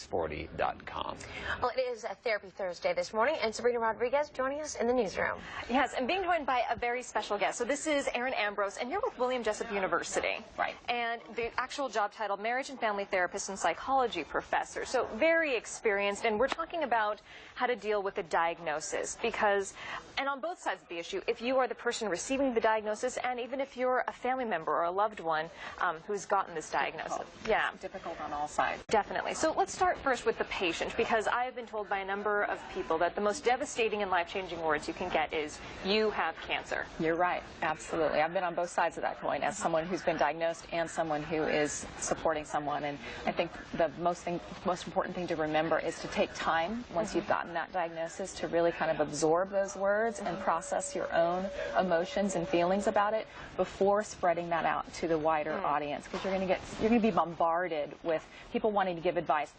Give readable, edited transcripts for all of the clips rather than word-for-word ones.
sporty.com. Well, it is a Therapy Thursday this morning, and Sabrina Rodriguez joining us in the newsroom. Yes, and being joined by a very special guest. So this is Erin Ambrose, and you're with William Jessup University. Right. And the actual job title, Marriage and Family Therapist and Psychology Professor. So very experienced, and we're talking about how to deal with the diagnosis because, and on both sides of the issue, if you are the person receiving the diagnosis, and even if you're a family member or a loved one who's gotten this diagnosis. Yeah. Difficult on all sides. Definitely. So let's start first with the patient, because I have been told by a number of people that the most devastating and life-changing words you can get is, you have cancer. You're right. Absolutely. I've been on both sides of that coin as someone who's been diagnosed and someone who is supporting someone. And I think the most important thing to remember is to take time once you've gotten that diagnosis to really kind of absorb those words and process your own emotions and feelings about it before spreading that out to the wider audience, because you're going to be bombarded with people wanting to give advice,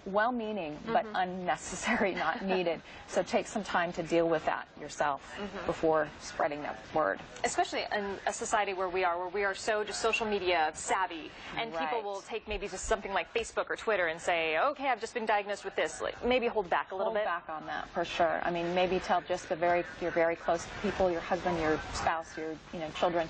well-meaning but unnecessary, not needed. So take some time to deal with that yourself before spreading that word. Especially in a society where we are so just social media savvy, and people will take maybe just something like Facebook or Twitter and say, okay, I've just been diagnosed with this. Like, maybe hold back a little bit. Hold back on that for sure. I mean, maybe tell just your very close people, your husband, your spouse, your children,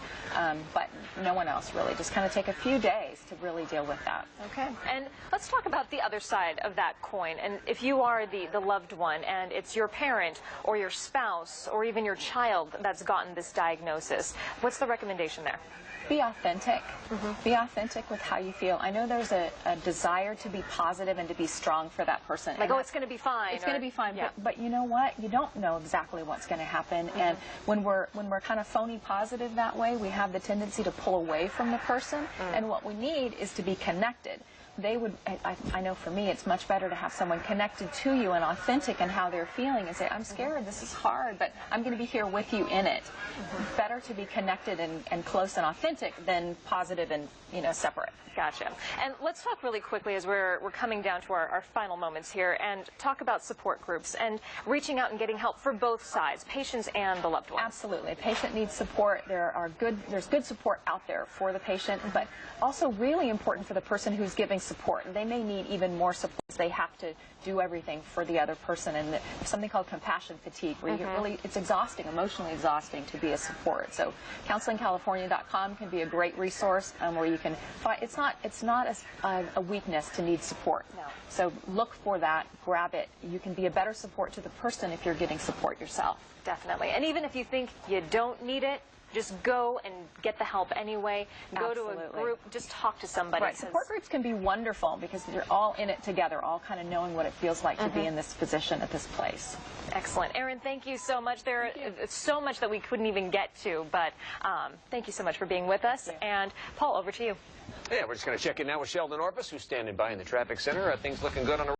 but no one else really. Just kind of take a few days to really deal with that. Okay. And let's talk about the other side of that coin. And if you are the loved one and it's your parent or your spouse or even your child that's gotten this diagnosis, what's the recommendation there? Be authentic. Be authentic with how you feel. I know there's a desire to be positive and to be strong for that person. Like, oh, it's going to be fine. It's going to be fine. Yeah. But you know what? You don't know exactly what's going to happen. And when we're kind of phony positive that way, we have the tendency to pull away from the person. And what we need is to be connected. I know for me, it's much better to have someone connected to you and authentic in how they're feeling and say, I'm scared, this is hard, but I'm going to be here with you in it. Better to be connected and close and authentic than positive and, separate. Gotcha. And let's talk really quickly as we're coming down to our final moments here and talk about support groups and reaching out and getting help for both sides, patients and the loved ones. Absolutely. A patient needs support. There's good support out there for the patient, but also really important for the person who's giving support. They may need even more support. They have to do everything for the other person, and something called compassion fatigue, where it's exhausting, emotionally exhausting to be a support. So counselingcalifornia.com can be a great resource where you can find, it's not a weakness to need support. No. So look for that, grab it. You can be a better support to the person if you're getting support yourself. Definitely. And even if you think you don't need it, just go and get the help anyway. Go to a group, just talk to somebody. Right. Support groups can be wonderful because you're all in it together, all kind of knowing what it feels like to be in this position at this place. Excellent. Erin, thank you so much. There's so much that we couldn't even get to, but thank you so much for being with us. And Paul, over to you. Yeah, we're just going to check in now with Sheldon Orpus, who's standing by in the traffic center. Things looking good on the